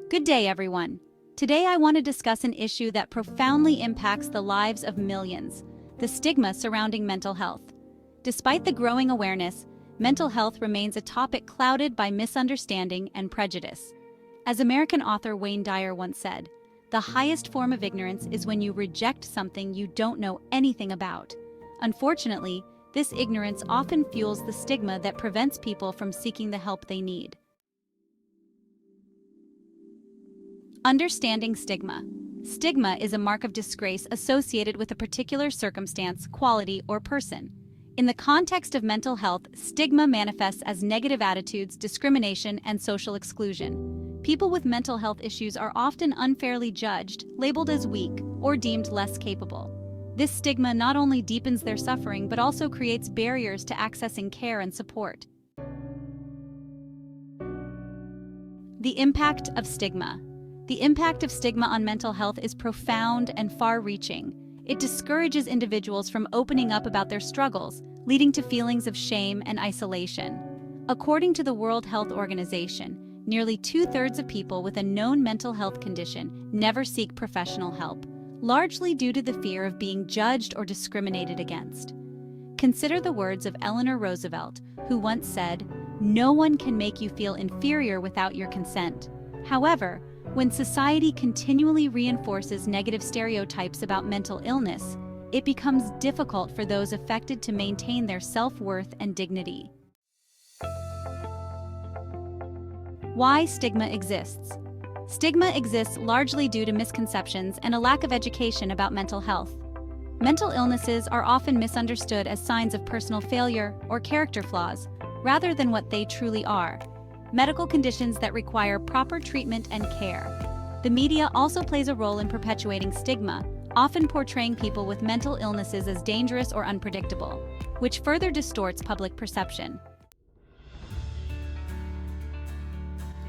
Good day, everyone. Today I want to discuss an issue that profoundly impacts the lives of millions: the stigma surrounding mental health. Despite the growing awareness, mental health remains a topic clouded by misunderstanding and prejudice. As American author Wayne Dyer once said, "The highest form of ignorance is when you reject something you don't know anything about." Unfortunately, this ignorance often fuels the stigma that prevents people from seeking the help they need. Understanding stigma. Stigma is a mark of disgrace associated with a particular circumstance, quality, or person. In the context of mental health, stigma manifests as negative attitudes, discrimination, and social exclusion. People with mental health issues are often unfairly judged, labeled as weak, or deemed less capable. This stigma not only deepens their suffering but also creates barriers to accessing care and support. The impact of stigma. The impact of stigma on mental health is profound and far-reaching. It discourages individuals from opening up about their struggles, leading to feelings of shame and isolation. According to the World Health Organization, nearly 2/3 of people with a known mental health condition never seek professional help, largely due to the fear of being judged or discriminated against. Consider the words of Eleanor Roosevelt, who once said, "No one can make you feel inferior without your consent." However, when society continually reinforces negative stereotypes about mental illness, it becomes difficult for those affected to maintain their self-worth and dignity. Why stigma exists. Stigma exists largely due to misconceptions and a lack of education about mental health. Mental illnesses are often misunderstood as signs of personal failure or character flaws, rather than what they truly are: medical conditions that require proper treatment and care. The media also plays a role in perpetuating stigma, often portraying people with mental illnesses as dangerous or unpredictable, which further distorts public perception.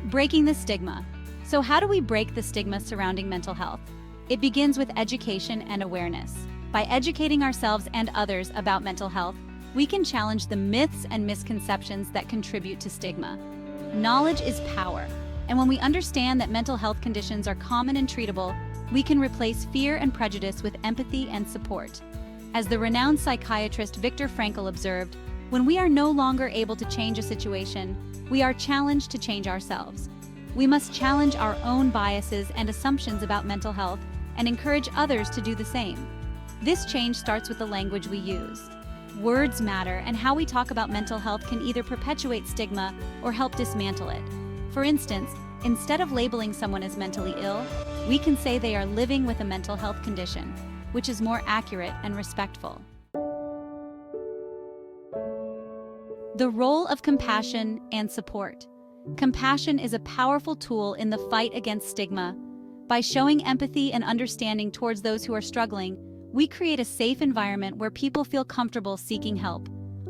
Breaking the stigma. So how do we break the stigma surrounding mental health? It begins with education and awareness. By educating ourselves and others about mental health, we can challenge the myths and misconceptions that contribute to stigma. Knowledge is power, and when we understand that mental health conditions are common and treatable, we can replace fear and prejudice with empathy and support. As the renowned psychiatrist Viktor Frankl observed, when we are no longer able to change a situation, we are challenged to change ourselves. We must challenge our own biases and assumptions about mental health and encourage others to do the same. This change starts with the language we use. Words matter, and how we talk about mental health can either perpetuate stigma or help dismantle it. For instance, instead of labeling someone as mentally ill, we can say they are living with a mental health condition, which is more accurate and respectful. The role of compassion and support. Compassion is a powerful tool in the fight against stigma. By showing empathy and understanding towards those who are struggling, we create a safe environment where people feel comfortable seeking help.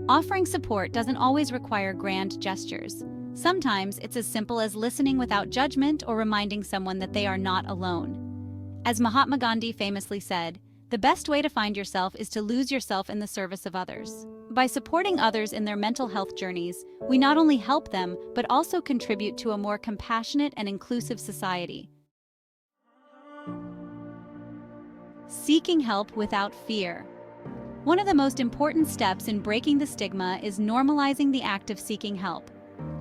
Offering support doesn't always require grand gestures. Sometimes it's as simple as listening without judgment or reminding someone that they are not alone. As Mahatma Gandhi famously said, "The best way to find yourself is to lose yourself in the service of others." By supporting others in their mental health journeys, we not only help them, but also contribute to a more compassionate and inclusive society. Seeking help without fear. One of the most important steps in breaking the stigma is normalizing the act of seeking help.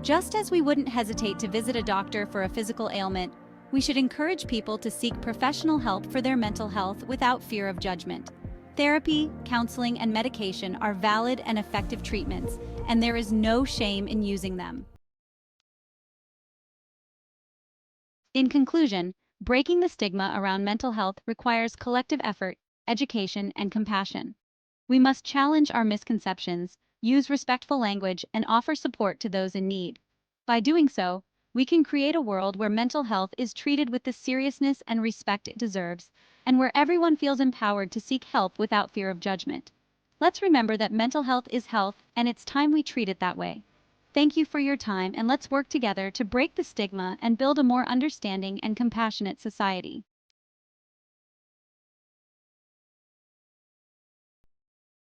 Just as we wouldn't hesitate to visit a doctor for a physical ailment, we should encourage people to seek professional help for their mental health without fear of judgment. Therapy, counseling, and medication are valid and effective treatments, and there is no shame in using them. In conclusion, breaking the stigma around mental health requires collective effort, education, and compassion. We must challenge our misconceptions, use respectful language, and offer support to those in need. By doing so, we can create a world where mental health is treated with the seriousness and respect it deserves, and where everyone feels empowered to seek help without fear of judgment. Let's remember that mental health is health, and it's time we treat it that way. Thank you for your time, and let's work together to break the stigma and build a more understanding and compassionate society.